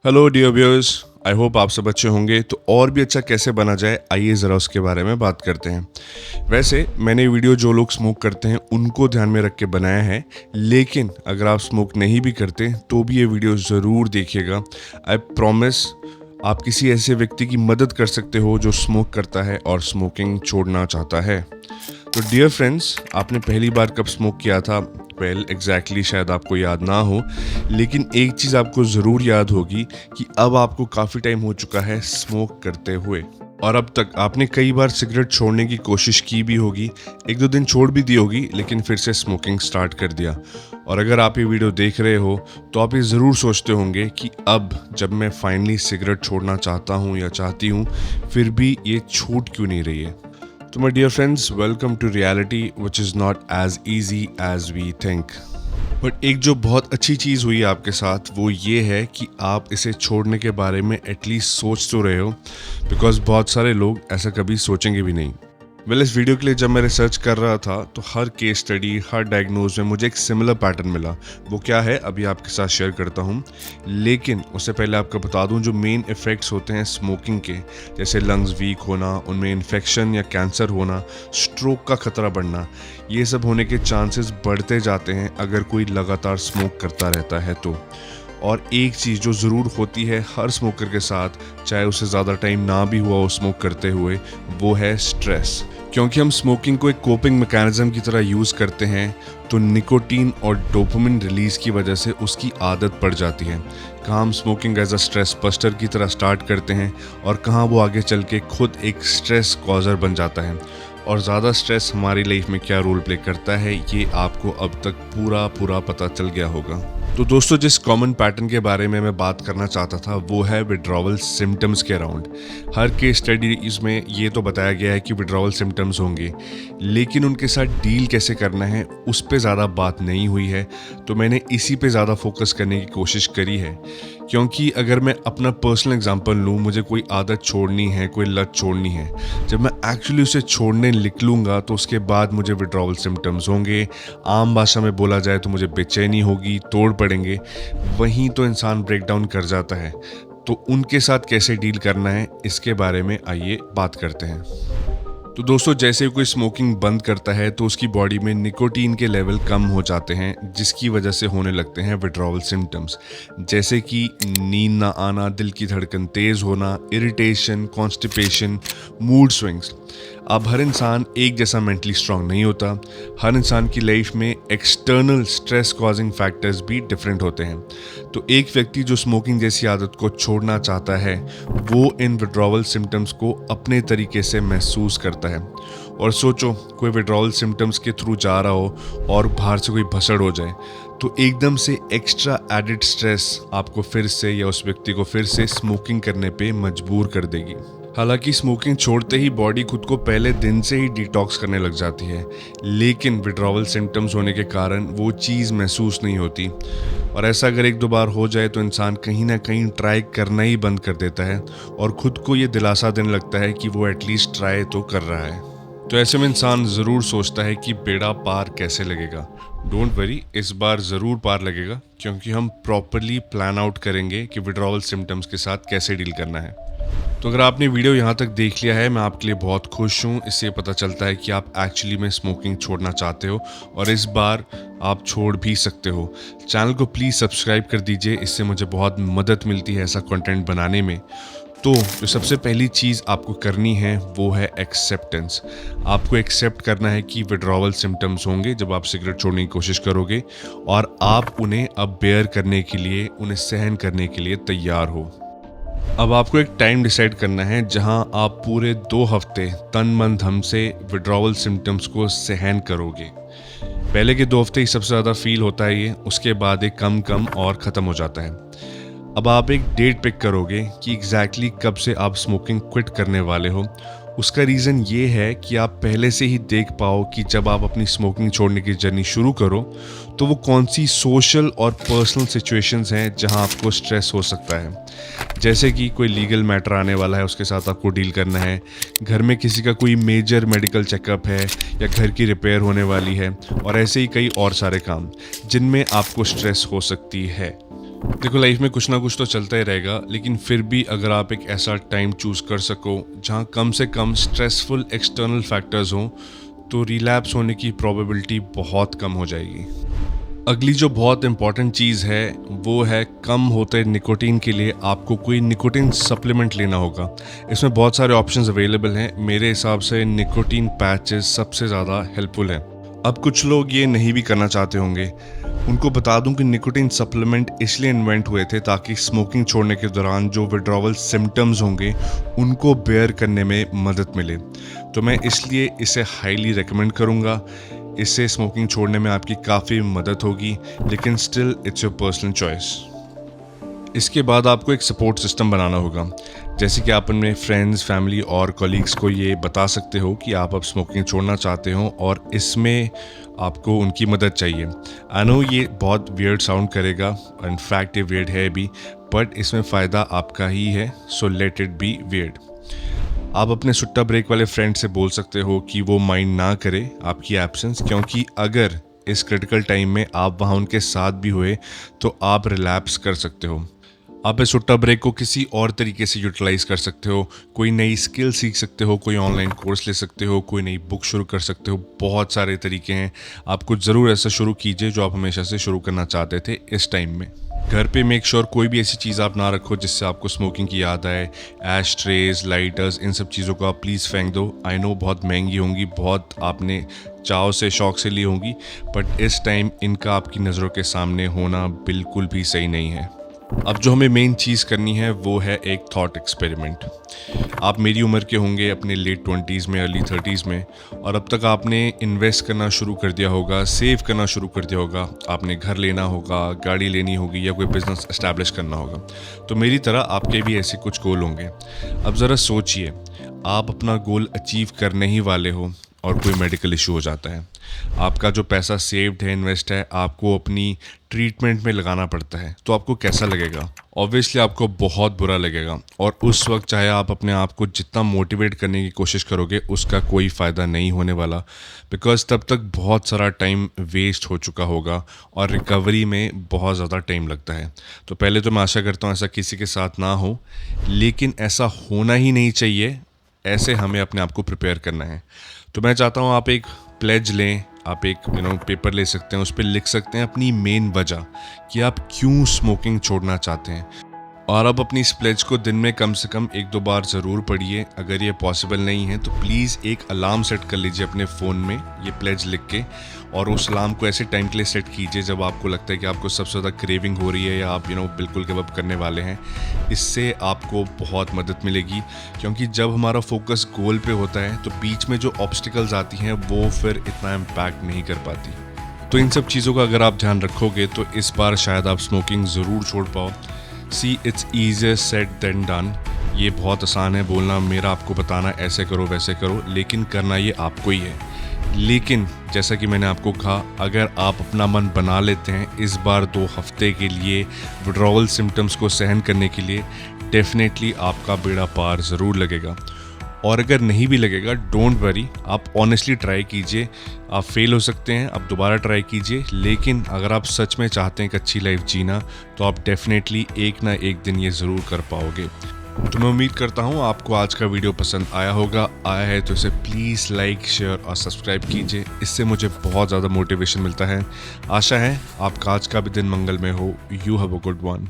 Hello dear viewers, I hope आप सब अच्छे होंगे। तो और भी अच्छा कैसे बना जाए, आइए ज़रा उसके बारे में बात करते हैं। वैसे मैंने वीडियो जो लोग स्मोक करते हैं उनको ध्यान में रख के बनाया है, लेकिन अगर आप स्मोक नहीं भी करते तो भी ये वीडियो ज़रूर देखिएगा। आई प्रॉमिस आप किसी ऐसे व्यक्ति की मदद कर सकते हो जो स्मोक करता है और स्मोकिंग छोड़ना चाहता है। तो डियर फ्रेंड्स, आपने पहली बार कब स्मोक किया था? वेल एग्जैक्टली शायद आपको याद ना हो, लेकिन एक चीज़ आपको ज़रूर याद होगी कि अब आपको काफ़ी टाइम हो चुका है स्मोक करते हुए, और अब तक आपने कई बार सिगरेट छोड़ने की कोशिश की भी होगी, एक दो दिन छोड़ भी दी होगी, लेकिन फिर से स्मोकिंग स्टार्ट कर दिया। और अगर आप ये वीडियो देख रहे हो तो आप ये ज़रूर सोचते होंगे कि अब जब मैं फाइनली सिगरेट छोड़ना चाहता हूँ या चाहती हूँ, फिर भी ये छूट क्यों नहीं रही है। तो my dear friends, welcome to reality which is not as easy as we think. But एक जो बहुत अच्छी चीज़ हुई आपके साथ वो ये है कि आप इसे छोड़ने के बारे में एटलीस्ट सोच तो रहे हो, बिकॉज बहुत सारे लोग ऐसा कभी सोचेंगे भी नहीं। इस वीडियो के लिए जब मैं रिसर्च कर रहा था तो हर केस स्टडी, हर डायग्नोज में मुझे एक सिमिलर पैटर्न मिला। वो क्या है अभी आपके साथ शेयर करता हूँ, लेकिन उससे पहले आपको बता दूँ जो मेन इफ़ेक्ट्स होते हैं स्मोकिंग के, जैसे लंग्स वीक होना, उनमें इन्फेक्शन या कैंसर होना, स्ट्रोक का खतरा बढ़ना, ये सब होने के चांसेस बढ़ते जाते हैं अगर कोई लगातार स्मोक करता रहता है तो। और एक चीज़ जो ज़रूर होती है हर स्मोकर के साथ, चाहे उसे ज़्यादा टाइम ना भी हुआ हो स्मोक करते हुए, वो है स्ट्रेस। क्योंकि हम स्मोकिंग को एक कोपिंग मैकेनिज्म की तरह यूज़ करते हैं, तो निकोटीन और डोपामिन रिलीज़ की वजह से उसकी आदत पड़ जाती है। कहाँ हम smoking as a stress buster की तरह स्टार्ट करते हैं और कहाँ वो आगे चल के खुद एक स्ट्रेस कॉजर बन जाता है। और ज़्यादा स्ट्रेस हमारी लाइफ में क्या रोल प्ले करता है ये आपको अब तक पूरा पता चल गया होगा। तो दोस्तों, जिस कॉमन पैटर्न के बारे में मैं बात करना चाहता था वो है विड्रॉवल सिम्टम्स के अराउंड। हर केस स्टडी इसमें ये तो बताया गया है कि विड्रॉवल सिम्टम्स होंगे, लेकिन उनके साथ डील कैसे करना है उस पर ज़्यादा बात नहीं हुई है। तो मैंने इसी पे ज़्यादा फोकस करने की कोशिश करी है, क्योंकि अगर मैं अपना पर्सनल एग्जांपल लूँ, मुझे कोई आदत छोड़नी है, कोई लत छोड़नी है, जब मैं एक्चुअली उसे छोड़ने निकलूँगा तो उसके बाद मुझे विड्रॉवल सिम्टम्स होंगे। आम भाषा में बोला जाए तो मुझे बेचैनी होगी, तोड़ पड़ेंगे, वहीं तो इंसान ब्रेक डाउन कर जाता है। तो उनके साथ कैसे डील करना है इसके बारे में आइए बात करते हैं। तो दोस्तों, जैसे ही कोई स्मोकिंग बंद करता है तो उसकी बॉडी में निकोटीन के लेवल कम हो जाते हैं, जिसकी वजह से होने लगते हैं विड्रॉवल सिम्टम्स, जैसे कि नींद ना आना, दिल की धड़कन तेज़ होना, इरिटेशन, कॉन्स्टिपेशन, मूड स्विंग्स। अब हर इंसान एक जैसा मेंटली स्ट्रांग नहीं होता। हर इंसान की लाइफ में एक्सटर्नल स्ट्रेस कॉजिंग फैक्टर्स भी डिफरेंट होते हैं। तो एक व्यक्ति जो स्मोकिंग जैसी आदत को छोड़ना चाहता है वो इन विड्रॉवल सिम्टम्स को अपने तरीके से महसूस करता है। और सोचो, कोई विड्रॉवल सिम्टम्स के थ्रू जा रहा हो और बाहर से कोई भसड़ हो जाए तो एकदम से एक्स्ट्रा एडिड स्ट्रेस आपको फिर से या उस व्यक्ति को फिर से स्मोकिंग करने पे मजबूर कर देगी। हालांकि स्मोकिंग छोड़ते ही बॉडी खुद को पहले दिन से ही डिटॉक्स करने लग जाती है, लेकिन विड्रॉवल सिम्टम्स होने के कारण वो चीज़ महसूस नहीं होती। और ऐसा अगर एक दो बार हो जाए तो इंसान कहीं ना कहीं ट्राई करना ही बंद कर देता है और खुद को ये दिलासा देने लगता है कि वो एटलीस्ट ट्राई तो कर रहा है। तो ऐसे में इंसान ज़रूर सोचता है कि बेड़ा पार कैसे लगेगा। डोंट वरी, इस बार ज़रूर पार लगेगा, क्योंकि हम प्रॉपरली प्लान आउट करेंगे कि विड्रॉवल सिम्टम्स के साथ कैसे डील करना है। तो अगर आपने वीडियो यहाँ तक देख लिया है, मैं आपके लिए बहुत खुश हूँ। इससे पता चलता है कि आप एक्चुअली में स्मोकिंग छोड़ना चाहते हो और इस बार आप छोड़ भी सकते हो। चैनल को प्लीज़ सब्सक्राइब कर दीजिए, इससे मुझे बहुत मदद मिलती है ऐसा कंटेंट बनाने में। तो जो सबसे पहली चीज़ आपको करनी है वो है एक्सेप्टेंस। आपको एक्सेप्ट करना है कि विड्रॉवल सिम्टम्स होंगे जब आप सिगरेट छोड़ने की कोशिश करोगे, और आप उन्हें अब बेयर करने के लिए, उन्हें सहन करने के लिए तैयार हो। अब आपको एक टाइम डिसाइड करना है जहां आप पूरे 2 हफ्ते तन मन धन से विड्रॉवल सिम्टम्स को सहन करोगे। पहले के 2 हफ्ते ही सबसे ज़्यादा फील होता है ये, उसके बाद एक कम कम और ख़त्म हो जाता है। अब आप एक डेट पिक करोगे कि एग्जैक्टली कब से आप स्मोकिंग क्विट करने वाले हो। उसका रीज़न ये है कि आप पहले से ही देख पाओ कि जब आप अपनी स्मोकिंग छोड़ने की जर्नी शुरू करो तो वो कौन सी सोशल और पर्सनल सिचुएशंस हैं जहां आपको स्ट्रेस हो सकता है। जैसे कि कोई लीगल मैटर आने वाला है, उसके साथ आपको डील करना है, घर में किसी का कोई मेजर मेडिकल चेकअप है, या घर की रिपेयर होने वाली है, और ऐसे ही कई और सारे काम जिनमें आपको स्ट्रेस हो सकती है। देखो, लाइफ में कुछ ना कुछ तो चलता ही रहेगा, लेकिन फिर भी अगर आप एक ऐसा टाइम चूज़ कर सको जहाँ कम से कम स्ट्रेसफुल एक्सटर्नल फैक्टर्स हों, तो रिलैप्स होने की प्रोबेबिलिटी बहुत कम हो जाएगी। अगली जो बहुत इंपॉर्टेंट चीज़ है वो है कम होते निकोटीन के लिए आपको कोई निकोटीन सप्लीमेंट लेना होगा। इसमें बहुत सारे ऑप्शंस अवेलेबल हैं। मेरे हिसाब से निकोटीन पैचेस सबसे ज़्यादा हेल्पफुल हैं। अब कुछ लोग ये नहीं भी करना चाहते होंगे। उनको बता दूं कि निकोटीन सप्लीमेंट इसलिए इन्वेंट हुए थे ताकि स्मोकिंग छोड़ने के दौरान जो विड्रॉवल सिम्टम्स होंगे उनको बेयर करने में मदद मिले। तो मैं इसलिए इसे हाईली रेकमेंड करूँगा। इससे स्मोकिंग छोड़ने में आपकी काफ़ी मदद होगी, लेकिन still it's your personal choice. इसके बाद आपको एक सपोर्ट सिस्टम बनाना होगा, जैसे कि आप अपने फ्रेंड्स, फैमिली और कलीग्स को ये बता सकते हो कि आप अब स्मोकिंग छोड़ना चाहते हो और इसमें आपको उनकी मदद चाहिए। आई नो ये बहुत वियर्ड साउंड करेगा, इनफैक्ट ये वियर्ड है भी, बट इसमें फ़ायदा आपका ही है, so let it be weird. आप अपने सुट्टा ब्रेक वाले फ्रेंड से बोल सकते हो कि वो माइंड ना करे आपकी एब्सेंस, क्योंकि अगर इस क्रिटिकल टाइम में आप वहाँ उनके साथ भी हुए तो आप रिलैप्स कर सकते हो। आप इस सुट्टा ब्रेक को किसी और तरीके से यूटिलाइज कर सकते हो। कोई नई स्किल सीख सकते हो, कोई ऑनलाइन कोर्स ले सकते हो, कोई नई बुक शुरू कर सकते हो। बहुत सारे तरीके हैं। आप कुछ ज़रूर ऐसा शुरू कीजिए जो आप हमेशा से शुरू करना चाहते थे इस टाइम में। घर पे मेक श्योर कोई भी ऐसी चीज़ आप ना रखो जिससे आपको स्मोकिंग की याद आए। ऐश ट्रेज, लाइटर्स, इन सब चीज़ों को आप प्लीज़ फेंक दो। आई नो बहुत महंगी होंगी, बहुत आपने चाव से शौक से ली होंगी, बट इस टाइम इनका आपकी नज़रों के सामने होना बिल्कुल भी सही नहीं है। अब जो हमें मेन चीज़ करनी है वो है एक थॉट एक्सपेरिमेंट। आप मेरी उम्र के होंगे, अपने लेट 20s में, अर्ली 30s में, और अब तक आपने इन्वेस्ट करना शुरू कर दिया होगा, सेव करना शुरू कर दिया होगा। आपने घर लेना होगा, गाड़ी लेनी होगी या कोई बिजनेस एस्टैब्लिश करना होगा। तो मेरी तरह आपके भी ऐसे कुछ गोल होंगे। अब ज़रा सोचिए, आप अपना गोल अचीव करने ही वाले हो और कोई मेडिकल इशू हो जाता है। आपका जो पैसा सेव्ड है, इन्वेस्ट है, आपको अपनी ट्रीटमेंट में लगाना पड़ता है, तो आपको कैसा लगेगा? ऑब्वियसली आपको बहुत बुरा लगेगा, और उस वक्त चाहे आप अपने आप को जितना मोटिवेट करने की कोशिश करोगे उसका कोई फ़ायदा नहीं होने वाला, बिकॉज तब तक बहुत सारा टाइम वेस्ट हो चुका होगा और रिकवरी में बहुत ज़्यादा टाइम लगता है। तो पहले तो मैं आशा करता हूँ ऐसा किसी के साथ ना हो, लेकिन ऐसा होना ही नहीं चाहिए। ऐसे हमें अपने आप को प्रिपेयर करना है। तो मैं चाहता हूँ आप एक प्लेज लें, आप एक पेपर ले सकते हैं, उस पर लिख सकते हैं अपनी मेन वजह कि आप क्यों स्मोकिंग छोड़ना चाहते हैं। और अब अपनी इस प्लेज को दिन में कम से कम 1-2 बार ज़रूर पढ़िए। अगर ये पॉसिबल नहीं है तो प्लीज़ एक अलार्म सेट कर लीजिए अपने फ़ोन में ये प्लेज लिख के, और उस अलार्म को ऐसे टाइम के लिए सेट कीजिए जब आपको लगता है कि आपको सबसे ज़्यादा क्रेविंग हो रही है या आप बिल्कुल गिव अप करने वाले हैं। इससे आपको बहुत मदद मिलेगी, क्योंकि जब हमारा फोकस गोल पे होता है तो बीच में जो ऑब्स्टिकल्स आती हैं वो फिर इतना इम्पैक्ट नहीं कर पाती। तो इन सब चीज़ों का अगर आप ध्यान रखोगे तो इस बार शायद आप स्मोकिंग ज़रूर छोड़ पाओ। See it's easier said than done. ये बहुत आसान है बोलना, मेरा आपको बताना ऐसे करो वैसे करो, लेकिन करना ये आपको ही है। लेकिन जैसा कि मैंने आपको कहा, अगर आप अपना मन बना लेते हैं इस बार 2 हफ्ते के लिए विड्रॉवल सिम्टम्स को सहन करने के लिए, डेफिनेटली आपका बेड़ा पार ज़रूर लगेगा। और अगर नहीं भी लगेगा, डोंट वरी, आप ऑनेस्टली ट्राई कीजिए। आप फेल हो सकते हैं, आप दोबारा ट्राई कीजिए, लेकिन अगर आप सच में चाहते हैं एक अच्छी लाइफ जीना तो आप डेफिनेटली एक ना एक दिन ये ज़रूर कर पाओगे। तो मैं उम्मीद करता हूँ आपको आज का वीडियो पसंद आया होगा। आया है तो इसे प्लीज़ लाइक, शेयर और सब्सक्राइब कीजिए। इससे मुझे बहुत ज़्यादा मोटिवेशन मिलता है। आशा है आपका आज का भी दिन मंगलमय हो। You have a good one.